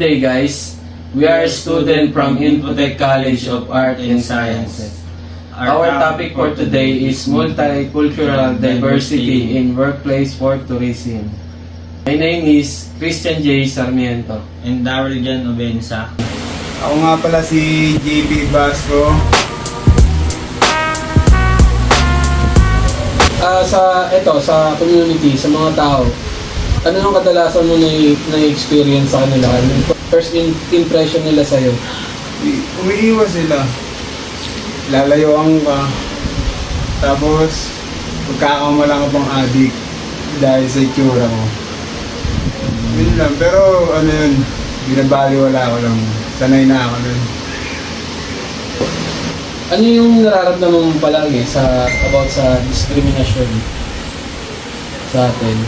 day guys. We are a student from Infotech College of Art and Sciences. Our topic for today is multicultural diversity in workplace for tourism. My name is Christian J. Sarmiento. And Daryl Jan Obensa. Ako nga pala si JP Basco. Sa community, sa mga tao, ano yung kadalasan mo na-experience sa kanila? First impression nila sa'yo? Umiiwas sila. Lalayuan ka. Tapos, magkakamala ka pang adik dahil sa itsura mo. Yun lang. Pero ano yun, binabaliwala ko lang. Sanay na ako nun. Ano yung nararamdaman mo palagi about sa discrimination sa atin?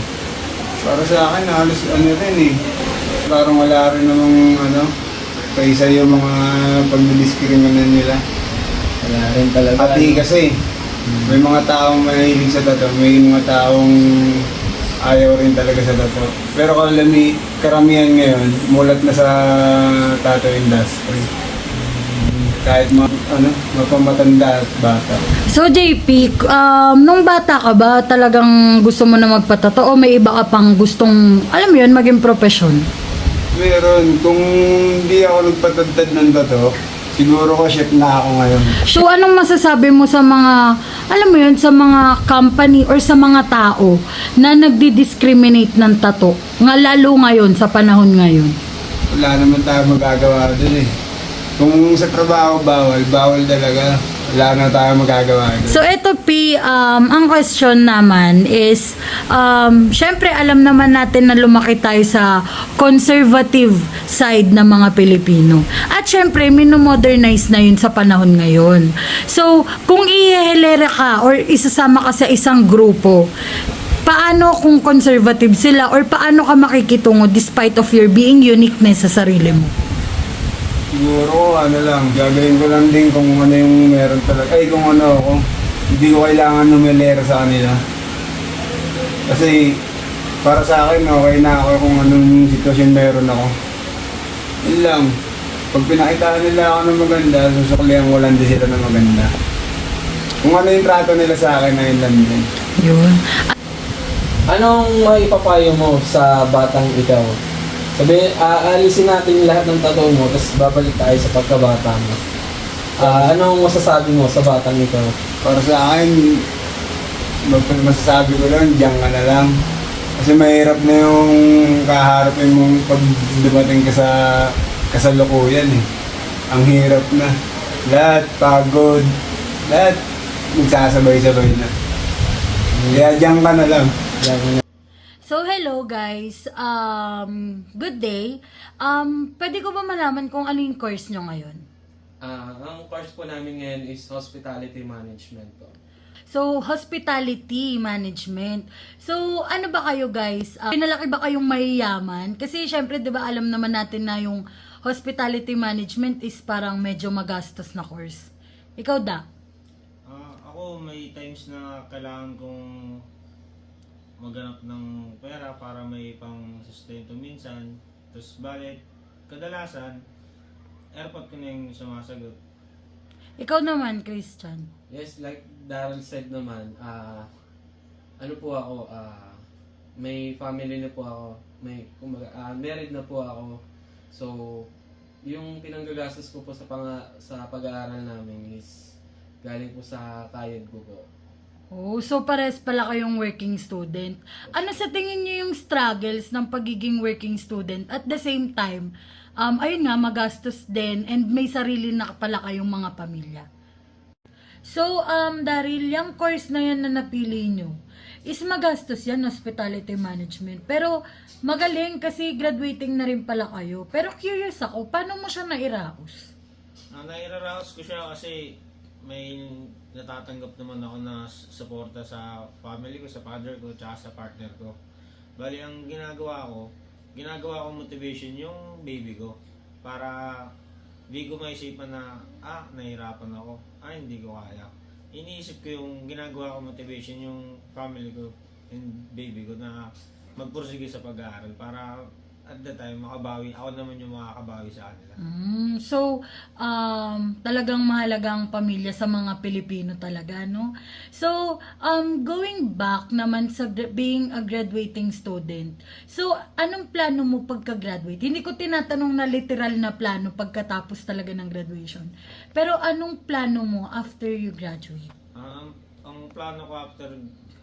Para sa akin, halos ano rin eh. Parang wala rin namang kaysa yung mga pagdidiskriminahan nila. Wala rin talaga. Pati kasi, may mga taong mahilig sa tato, may mga taong ayaw rin talaga sa tato. Pero karamihan ngayon, mulat na sa tato industry. Kahit mapamatanda at bata. So JP, nung bata ka ba talagang gusto mo na magpatato o may iba ka pang gustong, alam mo yun, maging profesyon? Meron, kung hindi ako nagpatagtad ng tato, siguro ko chef na ako ngayon. So anong masasabi mo sa mga, alam mo yun, sa mga company or sa mga tao na nagdi-discriminate ng tato, nga lalo ngayon, sa panahon ngayon? Wala naman tayo magagawa dun eh. Kung sa trabaho bawal talaga. Wala na tayo magagawa dun. So ito P, ang question naman is, syempre alam naman natin na lumaki tayo sa conservative side ng mga Pilipino. At syempre, minomodernize na yun sa panahon ngayon. So, kung ihehilera ka or isasama ka sa isang grupo, paano kung conservative sila or paano ka makikitungo despite of your being uniqueness sa sarili mo? Siguro gagawin ko lang din kung ano yung meron talaga. Kung ano ako, hindi ko kailangan numelera sa kanila. Kasi para sa akin, okay na ako kung anong sitwasyon meron ako. Yun lang. Pag pinakitaan nila ako ng maganda, susuklihan ko lang din sila ng maganda. Kung ano yung trato nila sa akin, ayun lang din. Yun. Anong maipapayo mo sa batang ikaw? Sabi, aalisin natin lahat ng tattoo mo, tapos babalik tayo sa pagkabata mo. Anong masasabi mo sa batang ito? Para sa akin, masasabi ko lang, diyan ka na lang. Kasi mahirap na yung kaharapin mong pag dumating ka sa kasalukuyan eh. Ang hirap na. Lahat pagod, lahat magsasabay-sabay na. Kaya diyan ka na lang. So, hello guys. Good day. Pwede ko ba malaman kung ano yung course nyo ngayon? Ang course po namin ngayon is Hospitality Management po. So, hospitality management. So, ano ba kayo guys? Pinalaki ba kayong mayayaman? Kasi syempre, 'di ba, alam naman natin na yung hospitality management is parang medyo magastos na course. Ikaw da? Ako may times na kailangan kong maghanap ng pera para may pang sustento minsan. Tapos balik, kadalasan, airport ko na yung sumasagot. Ikaw naman, Christian. Yes, like Daryl said naman, may family na po ako, married na po ako. So, yung pinanggagastos ko po sa pag-aaral namin is galing po sa kayod ko po. Oh, so pares pala kayong working student. Ano sa tingin niyo yung struggles ng pagiging working student at the same time, ayun nga, magastos din and may sarili na pala kayong mga pamilya? So, Daryl, yung course na yan na napili nyo, is magastos yan, hospitality management. Pero, magaling kasi graduating na rin pala kayo. Pero curious ako, paano mo siya nairaos? Nairaraos ko siya kasi may natatanggap naman ako na suporta sa family ko, sa father ko, tsaka sa partner ko. Bali, ang ginagawa ko motivation yung baby ko. Para hindi ko maisipan na, nahirapan ako, hindi ko kaya. Iniisip ko yung ginagawa ko motivation yung family ko and baby ko na magpursige sa pag-aaral para at the time, makabawi. Ako naman yung makakabawi sa kanila. So, talagang mahalaga ang pamilya sa mga Pilipino talaga, no? So, going back naman sa being a graduating student. So, anong plano mo pagka-graduate? Hindi ko tinatanong na literal na plano pagkatapos talaga ng graduation. Pero anong plano mo after you graduate? Ang plano ko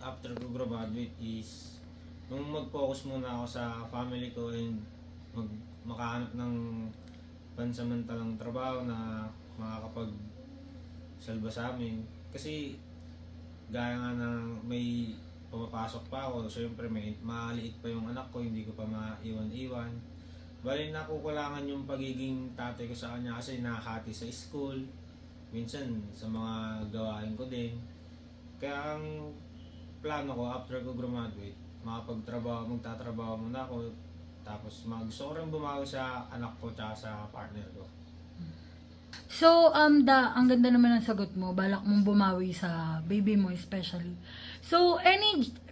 after ko graduate is nung mag-focus muna ako sa family ko and makahanap ng pansamantalang trabaho na makakapag-salba sa amin. Kasi gaya nga ng may pumapasok pa ako, syempre may maliit pa yung anak ko, hindi ko pa maiwan-iwan. Bali nakukulangan yung pagiging tatay ko sa kanya kasi nakahati sa school, minsan sa mga gawain ko din. Kaya ang plano ko after ko graduate, magtatrabaho muna ako, tapos gusto ko rin bumawi sa anak ko tsaka sa partner ko. So, ang ganda naman ng sagot mo. Balak mong bumawi sa baby mo especially. So,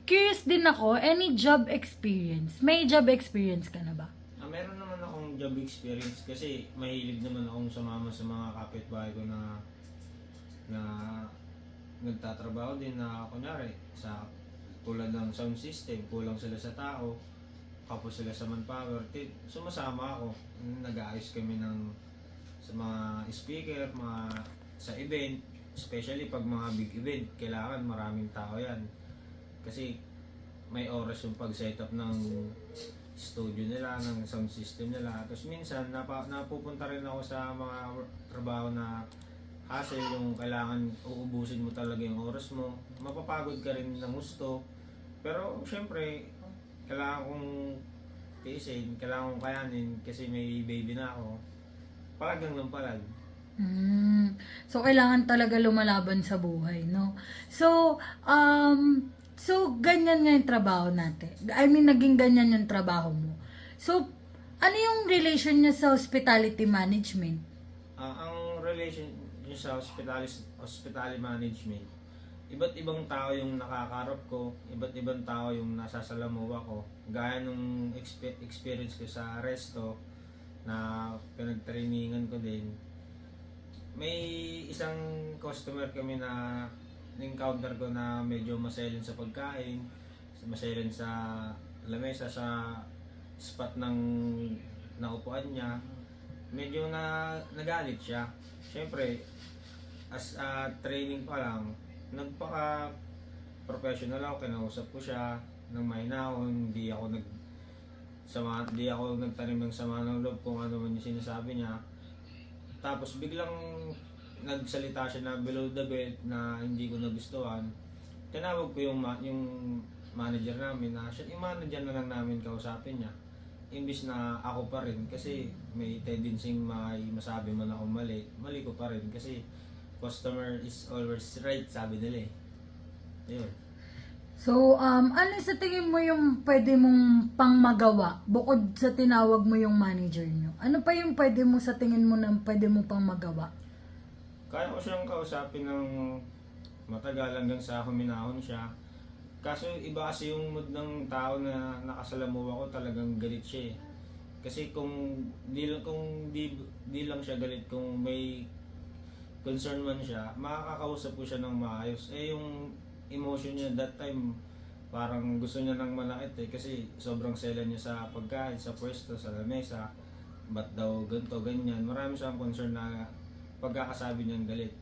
curious din ako, any job experience? May job experience ka na ba? Meron naman akong job experience kasi mahilig naman akong sumama sa mga kapitbahay ko na nagtatrabaho din na kunyari sa tulad ng sound system, kulang sila sa tao, kapos sila sa manpower, sumasama ako. Nag-aayos kami sa mga speaker, sa event, especially pag mga big event, kailangan maraming tao yan. Kasi may oras yung pag-setup ng studio nila, ng sound system nila. Tapos minsan, napupunta rin ako sa mga trabaho na hassle, yung kailangan uubusin mo talaga yung oras mo. Mapapagod ka rin ng gusto. Pero syempre, kailangan kong tiisin, kailangan kong kayanin kasi may baby na ako. Palag lang ng palag. So, kailangan talaga lumalaban sa buhay, no? So, ganyan nga yung trabaho natin. I mean, naging ganyan yung trabaho mo. So, ano yung relation niya sa hospitality management? Ang relation niya sa hospitality management, iba't ibang tao yung nakakarap ko, iba't ibang tao yung nasasalamuha ko. Gaya nung experience ko sa resto na pinag-trainingan ko din. May isang customer kami na encounter ko na medyo maselan sa pagkain, maselan sa lamesa, sa spot ng naupuan niya. Medyo nagalit siya. Siyempre, as a training pa lang, nagpaka-professional ako, kinausap ko siya ng mahinahon, hindi ako nagtanim ng sama ng loob kung ano man yung sinasabi niya. Tapos biglang nagsalita siya na below the belt na hindi ko nagustuhan. Tinawag ko yung manager namin na siya, yung manager na lang namin kausapin niya. Imbis na ako pa rin kasi may tendency masabi man ako mali ko pa rin kasi customer is always right, sabi nila eh. Ayun. So, ano sa tingin mo yung pwede mong pangmagawa bukod sa tinawag mo yung manager nyo? Ano pa yung pwede mo sa tingin mo na pwede mo pang magawa? Kaya ko siyang kausapin ng matagal hanggang sa huminahon siya. Kaso iba kasi yung mood ng tao na nakasalamuha ko, talagang galit siya eh. Kasi kung di lang siya galit, kung may concern man siya, makakausap ko siya ng maayos. Eh yung emotion niya that time, parang gusto niya nang manakit eh. Kasi sobrang sela niya sa pagkain, sa pwesto, sa lamesa. Ba't daw ganito, ganyan. Marami siyang concern na pagkakasabi niyang galit.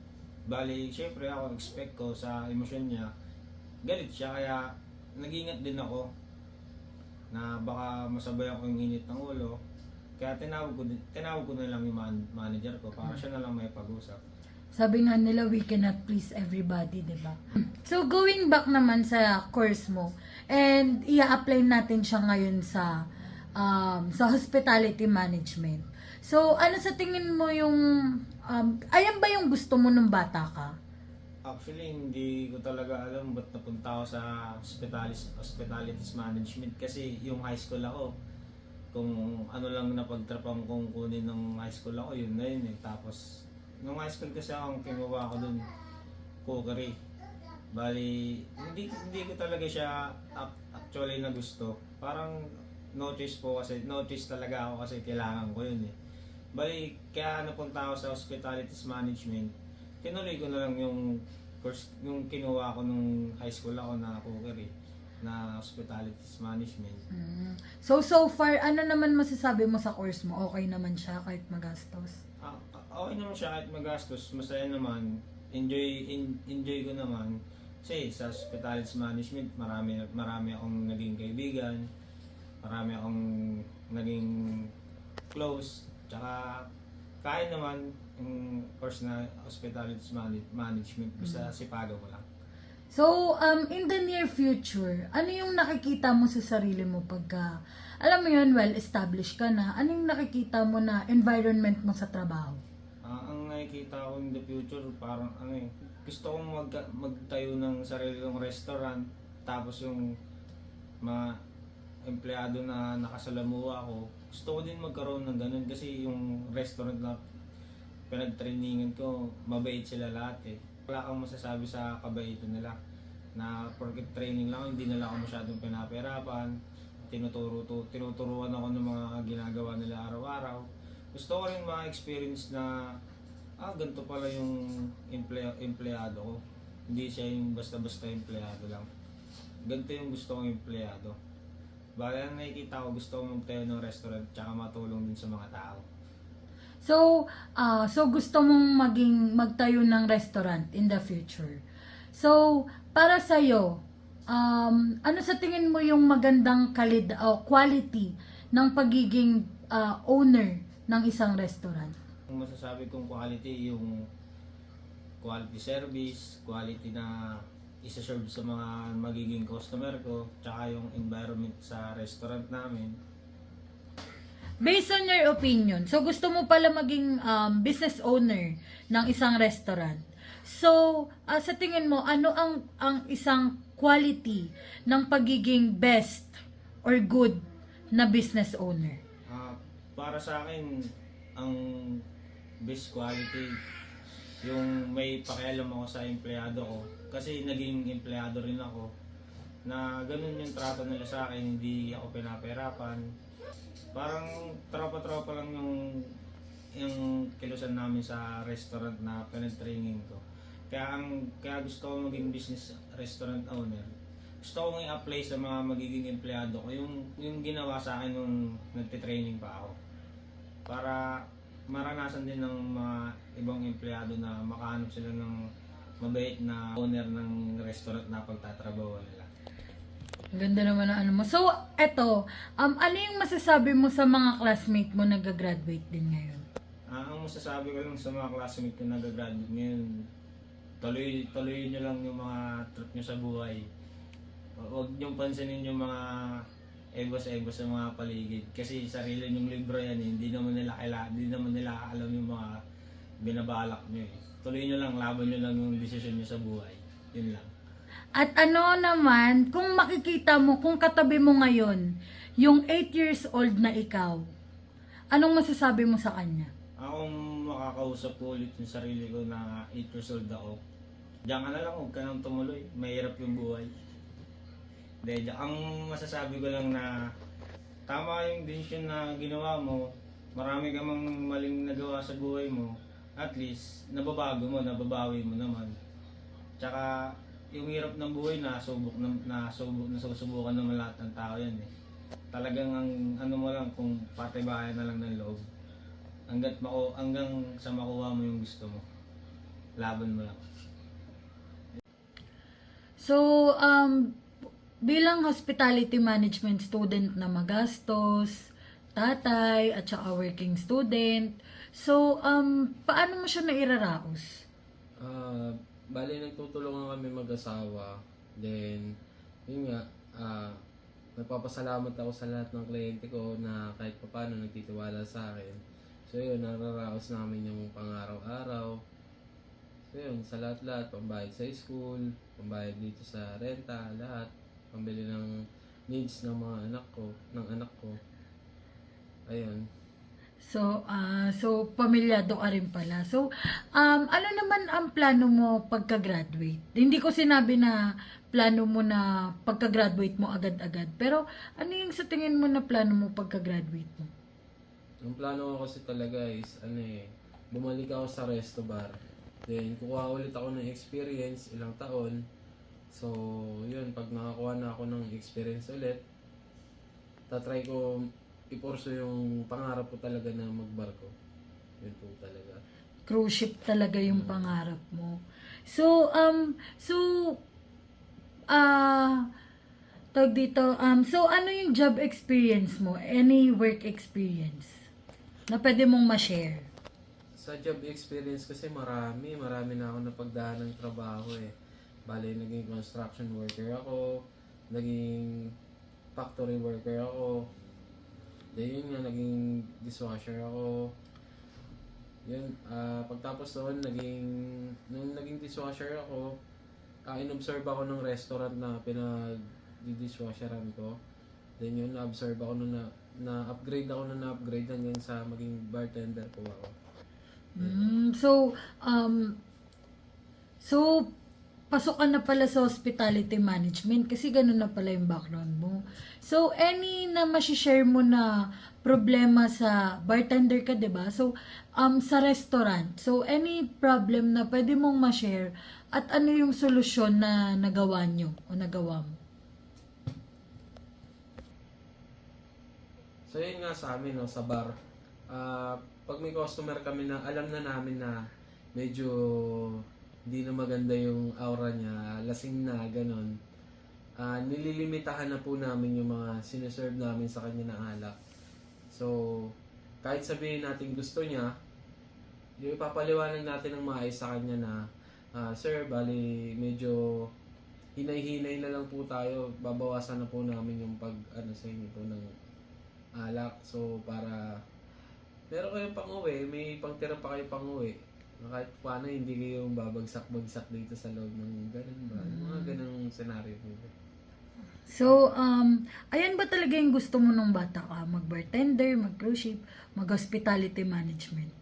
Bali, syempre ako expect ko sa emosyon niya, galit siya, kaya nag-ingat din ako na baka masabay ako yung init ng ulo. Kaya tinawag ko na lang yung manager ko para siya na lang may pag-usap. Sabi nga nila, we cannot please everybody, di ba? So, going back naman sa course mo, and i-apply natin siya ngayon sa hospitality management. So, ano sa tingin mo yung, ayan ba yung gusto mo nung bata ka? Actually, hindi ko talaga alam ba't napunta ako sa hospitalities management kasi yung high school ako, kung ano lang napagtrapang kong kunin ng high school ako, yun na yun eh. Tapos, nung high school kasi ang kinuha ko dun, cookery. Bali, hindi ko talaga siya actually na gusto. Parang no choice po kasi, no choice talaga ako kasi kailangan ko yun eh. Bali, kaya napunta ako sa Hospitalities Management. Tinuloy ko na lang yung course, yung kinuha ko nung high school ako na cookery, na Hospitalities Management. So far, ano naman masasabi mo sa course mo? Okay naman siya kahit magastos? Okay naman siya kahit magastos, masaya naman. Enjoy ko naman. Kasi sa Hospitalities Management, marami akong naging kaibigan, marami akong naging close, tsaka kaya naman yung course na Hospitalities Management, basta sipagan mo lang. So, in the near future, ano yung nakikita mo sa sarili mo pagka, alam mo yun, well-established ka na, ano yung nakikita mo na environment mo sa trabaho? Ang nakikita ko in the future, parang gusto kong magtayo ng sarili kong restaurant, tapos yung mga empleyado na nakasalamuha ko, gusto ko din magkaroon ng ganun kasi yung restaurant na pinag-trainingan ko, mabait sila lahat eh. Wala kang masasabi sa kabaitan nila na porket training lang, hindi nila ako masyadong pinapahirapan, tinuturuan ako ng mga ginagawa nila araw-araw. Gusto ko rin ma-experience na ganito pala yung empleyado ko. Hindi siya yung basta-basta empleyado lang. Ganito yung gusto kong empleyado. Bale, ang nakikita ko, gusto kong magtayo ng restaurant tsaka matulong din sa mga tao. So gusto mong magtayo ng restaurant in the future. So, para sa'yo, ano sa tingin mo yung magandang quality ng pagiging owner ng isang restaurant? Ang masasabi kong quality, yung quality service, quality na isa-serve sa mga magiging customer ko, tsaka yung environment sa restaurant namin. Based on your opinion, so gusto mo pala maging business owner ng isang restaurant. So, sa tingin mo, ano ang isang quality ng pagiging best or good na business owner? Para sa akin, ang best quality, yung may pakialam ako sa empleyado ko. Kasi naging empleyado rin ako, na ganun yung trato nila sa akin, hindi ako pinapahirapan. Parang tropa-tropa lang yung kilusan namin sa restaurant na pinag-training ko. Kaya gusto ko maging business restaurant owner. Gusto kong i-apply sa mga magiging empleyado ko yung ginawa sa akin nung nagte-training pa ako. Para maranasan din ng mga ibang empleyado na makahanap sila ng mabait na owner ng restaurant na pagtatrabaho nila. Ganda naman ang ano mo. So, eto, ano yung masasabi mo sa mga classmate mo na gagraduate din ngayon? Ang masasabi ko lang sa mga classmate ko na gagraduate ngayon, tuloy nyo lang yung mga trip nyo sa buhay. Huwag nyo pansinin yung mga egos sa mga paligid. Kasi sarili nyong libro yan eh. Hindi naman nila alam yung mga binabalak nyo eh. Tuloy nyo lang, laban nyo lang yung desisyon nyo sa buhay. Yun lang. At ano naman, kung makikita mo, kung katabi mo ngayon, yung 8 years old na ikaw, anong masasabi mo sa kanya? Akong makakausap ko ulit yung sarili ko na 8 years old ako. Diyan ka na lang, huwag ka nang tumuloy. Mahirap yung buhay. Ang masasabi ko lang na tama yung decision na ginawa mo. Marami ka mang maling nagawa sa buhay mo. At least, nababawi mo naman. Tsaka, yung hirap ng buhay, nasusubukan naman lahat ng tao yan eh. Talagang ano mo lang, kung patibayan na lang ng loob. Hanggang sa makuha mo yung gusto mo. Laban mo lang. So, bilang hospitality management student na magastos, tatay, at saka working student, so, paano mo siya nairaraos? Bali, nagtutulungan kami mag-asawa. Then, yun nga, nagpapasalamat ako sa lahat ng kliyente ko na kahit paano nagtitiwala sa akin. So yun, nararaos namin yung pang-araw-araw. So yun, sa lahat-lahat, pambayad sa school, pambayad dito sa renta, lahat. Pambili ng needs ng mga anak ko, Ayun. So pamilyado ka rin pala. So, ano naman ang plano mo pagka-graduate? Hindi ko sinabi na plano mo na pagka-graduate mo agad-agad. Pero, ano yung sa tingin mo na plano mo pagka-graduate mo? Ang plano ko kasi talaga is, bumalik ako sa resto bar. Then, kukuha ulit ako ng experience, ilang taon. So, yun, pag nakakuha na ako ng experience ulit, tatry ko ipurso yung pangarap ko talaga na magbarko. Yun po talaga. Cruise ship talaga yung pangarap mo. Tawag dito, so ano yung job experience mo? Any work experience na pwede mong ma-share? Sa job experience kasi marami na ako napagdaan ng trabaho eh. Bale, naging construction worker ako, naging factory worker ako, then yun nga, naging dishwasher ako. Yun, pagtapos doon, nung naging dishwasher ako, in-observe ako ng restaurant na pinag-dishwasheran ko. Then yun, na-observe ako na-upgrade ako na-upgrade hanggang sa maging bartender po ako. So, pasok ka na pala sa hospitality management kasi ganun na pala yung background mo. So, any na masishare mo na problema sa bartender ka, 'di ba? So, sa restaurant. So, any problem na pwede mong ma-share at ano yung solusyon na nagawa nyo o nagawa mo? So yun nga sa amin, no, sa bar. Pag may customer kami na alam na namin na medyo hindi na maganda yung aura niya, lasing na, ganun. Nililimitahan na po namin yung mga sineserve namin sa kanya na alak. So, kahit sabihin natin gusto niya, yung ipapaliwanag natin ng maayos sa kanya na, Sir, bali medyo hinay-hinay na lang po tayo, babawasan na po namin yung sa inyo po ng alak. So, para meron kayong pang-uwi, may pangtira pa kayo pang-uwi. Kahit paano hindi kayo babagsak-bagsak dito sa loob ng ganun ba? Mga ganung scenario po. So, ayan ba talaga yung gusto mo nung bata ka? Mag-bartender, mag-cruise ship, mag-hospitality management?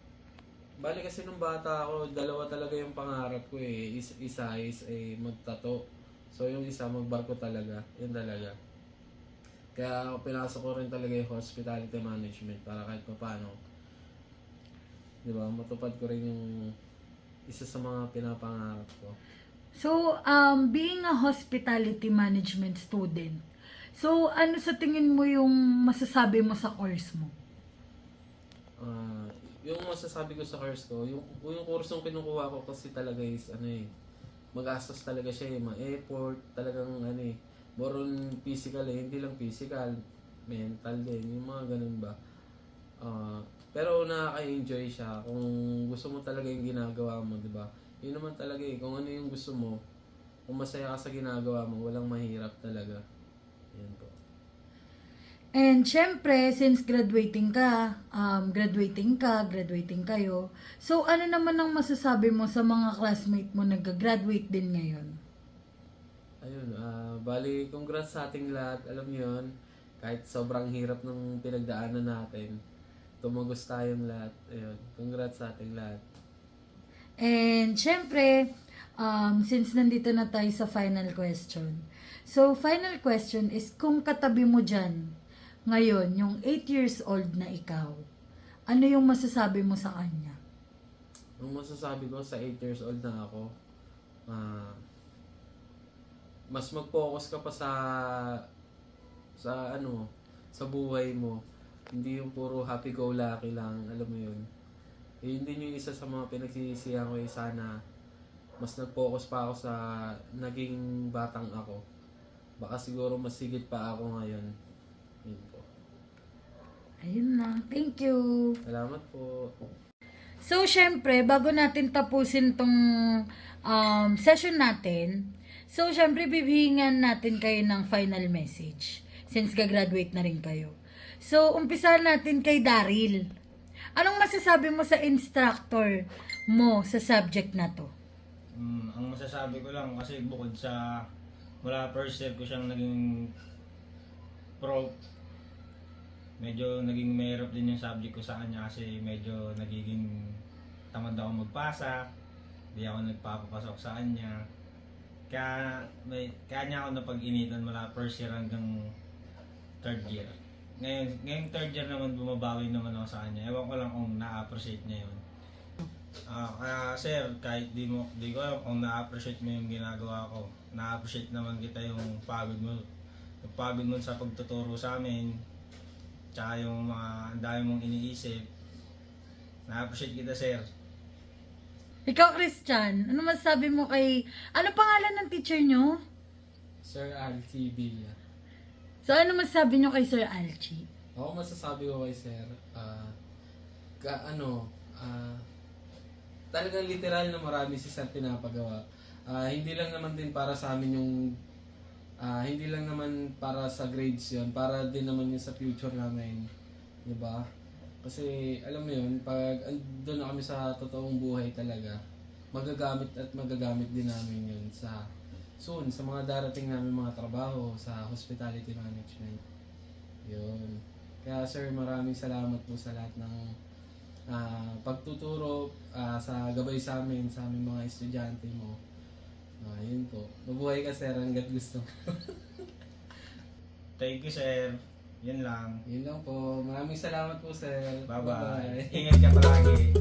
Bali kasi nung bata ako, dalawa talaga yung pangarap ko eh. Isa is magtato. So yung isa magbarko talaga. Yun talaga. Kaya pinasok ko rin talaga yung hospitality management para kahit pa paano, di ba, matupad ko rin yung isa sa mga pinapangarap ko. So, being a hospitality management student, so ano sa tingin mo yung masasabi mo sa course mo? Yung masasabi ko sa course ko, yung kursong kinukuha ko kasi talaga is magastos talaga siya eh, ma-effort, talagang more on physical hindi lang physical, mental din, yung mga ganun ba. Pero nakaka-enjoy siya kung gusto mo talaga yung ginagawa mo, di ba? Yun naman talaga kung ano yung gusto mo, kung masaya ka sa ginagawa mo, walang mahirap talaga. Yan po. And syempre, since graduating kayo, so ano naman ang masasabi mo sa mga classmate mo nag-graduate din ngayon? Ayun, bali, congrats sa ating lahat. Alam niyo yun, kahit sobrang hirap ng pinagdaanan natin, tumagos tayong lahat. Ayun, congrats sa ating lahat. And syempre, since nandito na tayo sa final question. So, final question is, kung katabi mo dyan, ngayon, yung 8 years old na ikaw, ano yung masasabi mo sa kanya? Ang masasabi ko sa 8 years old na ako, mas mag-focus ka pa sa buhay mo. Hindi yung puro happy-go-lucky lang, alam mo yun. Yun din yung isa sa mga pinagsisisihan ko sana mas nag-focus pa ako sa naging batang ako. Baka siguro mas sigit pa ako ngayon. Yun po. Ayun lang. Thank you. Salamat po. So, syempre, bago natin tapusin tong session natin, so, syempre, bibigyan natin kayo ng final message since gagraduate na rin kayo. So, umpisahan natin kay Daryl. Anong masasabi mo sa instructor mo sa subject na to? Ang masasabi ko lang kasi bukod sa mula first year ko siyang naging medyo naging mahirap din yung subject ko sa kanya kasi medyo nagiging tamad ako magpasa, di ako nagpapapasok sa kanya. Kaya niya ako napag-initan mula first year hanggang third year. Ngayong third year naman bumabawi naman ako sa kanya. Ewan ko lang kung na-appreciate niya yun. Kaya sir, kahit di ko alam kung na-appreciate mo yung ginagawa ko. Na-appreciate naman kita yung pagod mo. Yung pagod mo sa pagtuturo sa amin. Tsaka yung mga ang dami mong iniisip. Na-appreciate kita sir. Ikaw, Christian, ano masasabi mo kay... Ano pangalan ng teacher nyo? Sir Alci Villa. So, ano masasabi nyo kay Sir Alci? Ako masasabi ko kay Sir, talagang literal na marami si Sir pinapagawa. Hindi lang naman din para sa amin yung, hindi lang naman para sa grades yun, para din naman yun sa future namin. Diba? Kasi alam mo yun, pag andun na kami sa totoong buhay talaga, magagamit din namin yun sa soon, sa mga darating namin mga trabaho sa hospitality management. Yun. Kaya sir, maraming salamat po sa lahat ng pagtuturo, sa gabay sa aming mga estudyante mo. Yun po. Mabuhay ka sir hanggat gusto. Thank you sir. Yun lang. Yun lang po. Maraming salamat po sir. Bye-bye. Ingat ka palagi.